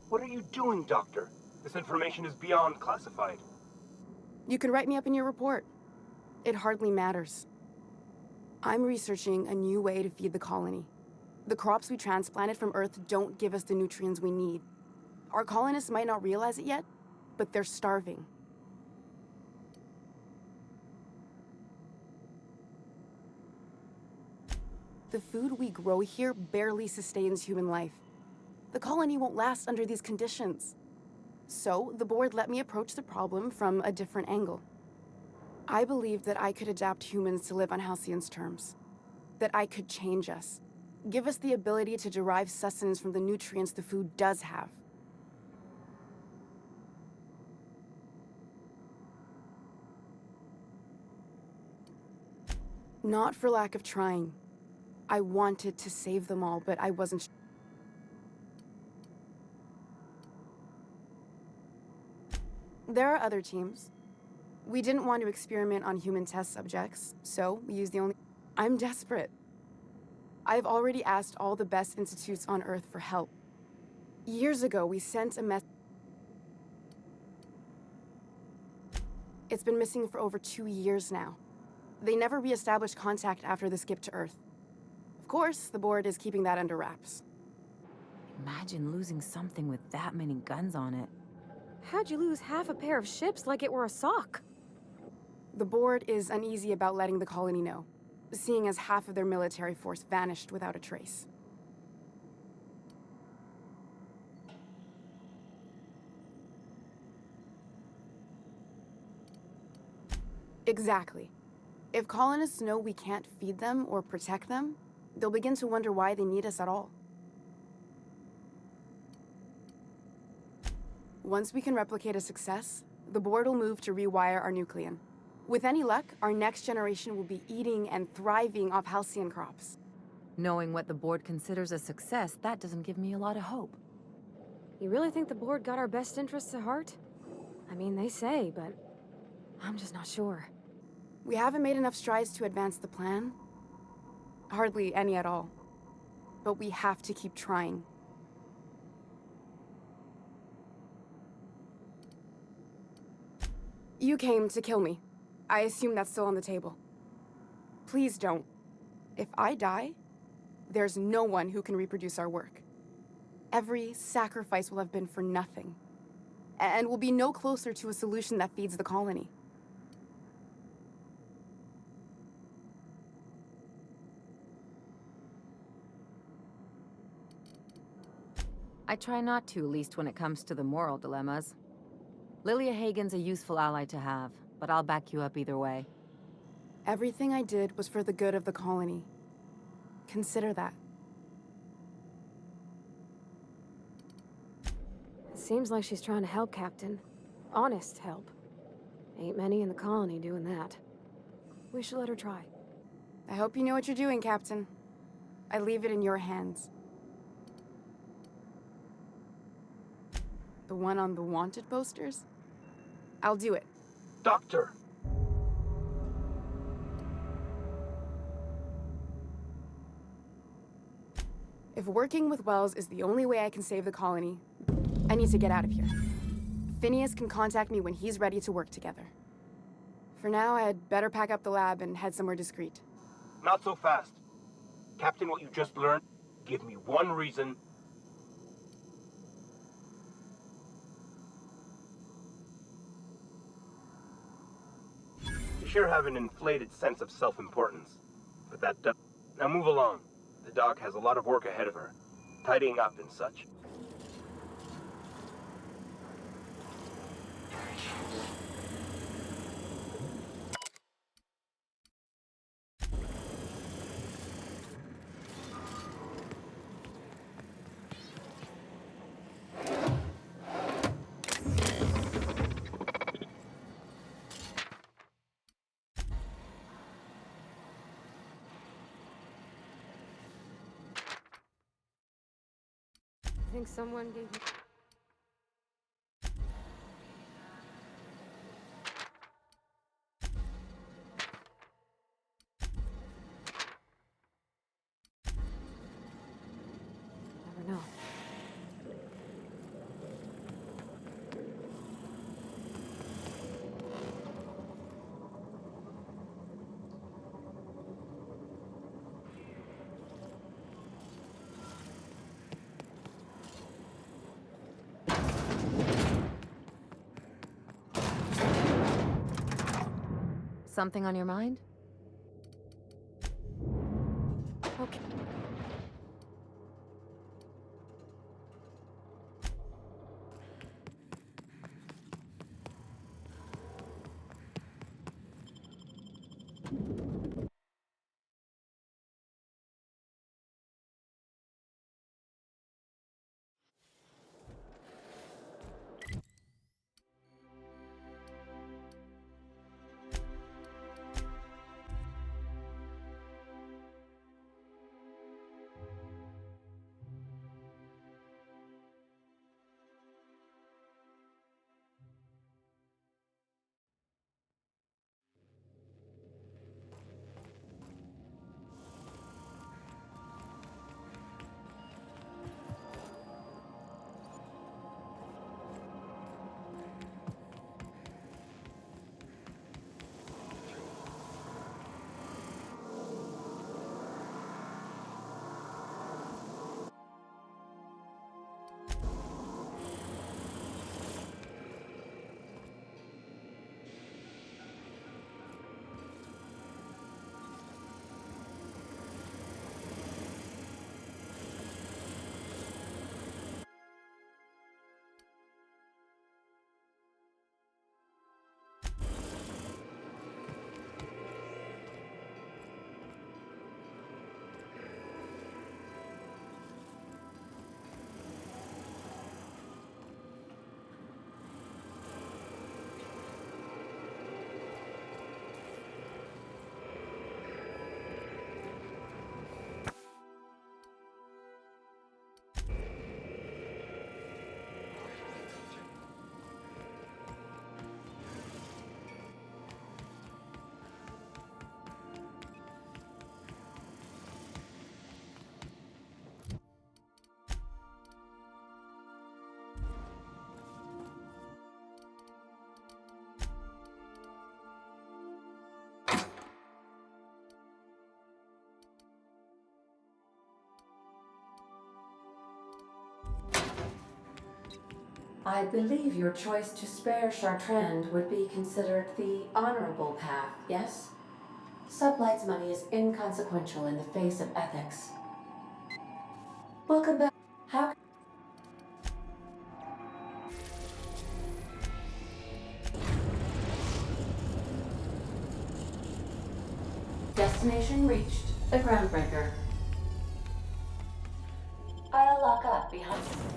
What are you doing, Doctor? This information is beyond classified. You can write me up in your report. It hardly matters. I'm researching a new way to feed the colony. The crops we transplanted from Earth don't give us the nutrients we need. Our colonists might not realize it yet, but they're starving. The food we grow here barely sustains human life. The colony won't last under these conditions. So, the board let me approach the problem from a different angle. I believed that I could adapt humans to live on Halcyon's terms. That I could change us. Give us the ability to derive sustenance from the nutrients the food does have. Not for lack of trying. I wanted to save them all, but I wasn't sure. There are other teams. We didn't want to experiment on human test subjects, so we used the only... I'm desperate. I've already asked all the best institutes on Earth for help. Years ago, we sent a message. It's been missing for over 2 years now. They never re-established contact after the skip to Earth. Of course, the board is keeping that under wraps. Imagine losing something with that many guns on it. How'd you lose half a pair of ships like it were a sock? The board is uneasy about letting the colony know, seeing as half of their military force vanished without a trace. Exactly. If colonists know we can't feed them or protect them, they'll begin to wonder why they need us at all. Once we can replicate a success, the board will move to rewire our nucleon. With any luck, our next generation will be eating and thriving off halcyon crops. Knowing what the board considers a success, that doesn't give me a lot of hope. You really think the board got our best interests at heart? I mean, they say, but I'm just not sure. We haven't made enough strides to advance the plan. Hardly any at all. But we have to keep trying. You came to kill me. I assume that's still on the table. Please don't. If I die, there's no one who can reproduce our work. Every sacrifice will have been for nothing. And we'll be no closer to a solution that feeds the colony. I try not to, least when it comes to the moral dilemmas. Lilia Hagen's a useful ally to have, but I'll back you up either way. Everything I did was for the good of the colony. Consider that. It seems like she's trying to help, Captain. Honest help. Ain't many in the colony doing that. We should let her try. I hope you know what you're doing, Captain. I leave it in your hands. The one on the wanted posters? I'll do it. Doctor! If working with Wells is the only way I can save the colony, I need to get out of here. Phineas can contact me when he's ready to work together. For now, I'd better pack up the lab and head somewhere discreet. Not so fast. Captain, what you just learned, give me one reason. You sure have an inflated sense of self-importance. But that does... Now move along. The doc has a lot of work ahead of her. Tidying up and such. I think someone gave me... Never know. Something on your mind? Okay. I believe your choice to spare Chartrand would be considered the honorable path, yes? Sublight's money is inconsequential in the face of ethics. Welcome back. How... Destination reached. The Groundbreaker. I'll lock up behind you.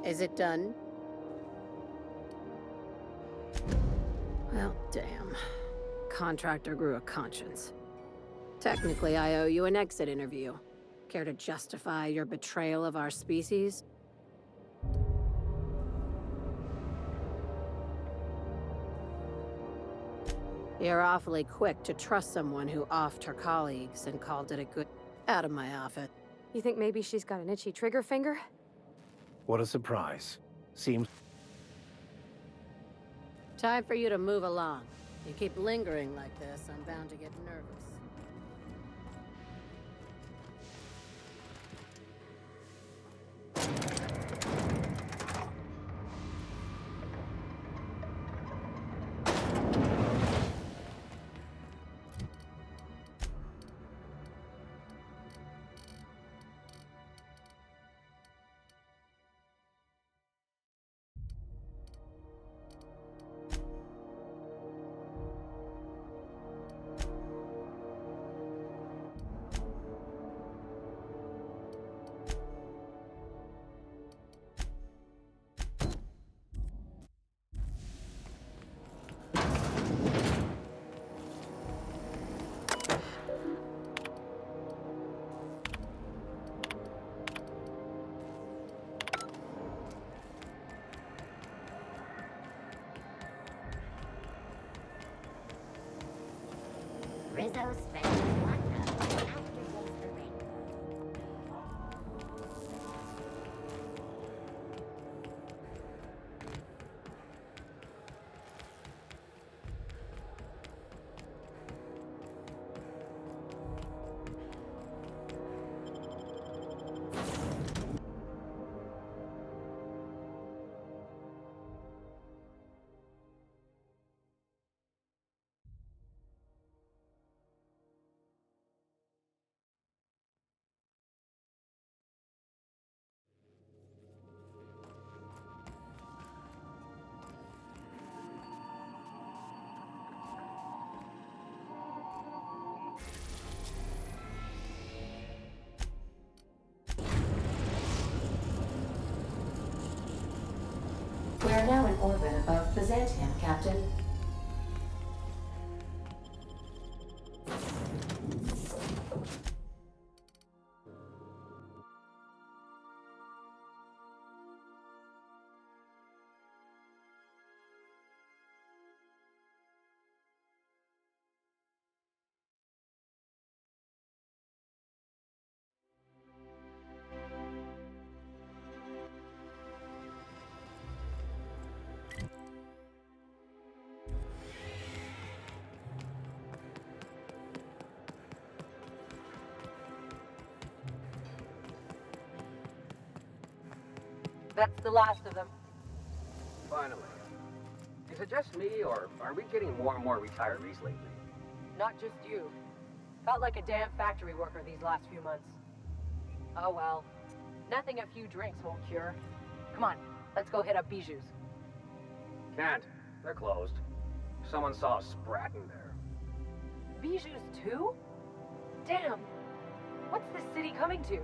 Is it done? Well, damn. Contractor grew a conscience. Technically, I owe you an exit interview. Care to justify your betrayal of our species? You're awfully quick to trust someone who offed her colleagues and called it a good... Out of my office. You think maybe she's got an itchy trigger finger? What a surprise. Seems... Time for you to move along. You keep lingering like this, I'm bound to get nervous. Rizzo spent one of after days the ring. We are now in orbit above Byzantium, Captain. That's the last of them. Finally. Is it just me, or are we getting more and more retirees lately? Not just you. Felt like a damn factory worker these last few months. Oh well. Nothing a few drinks won't cure. Come on, let's go hit up Bijou's. Can't. They're closed. Someone saw a sprat in there. Bijou's too? Damn. What's this city coming to?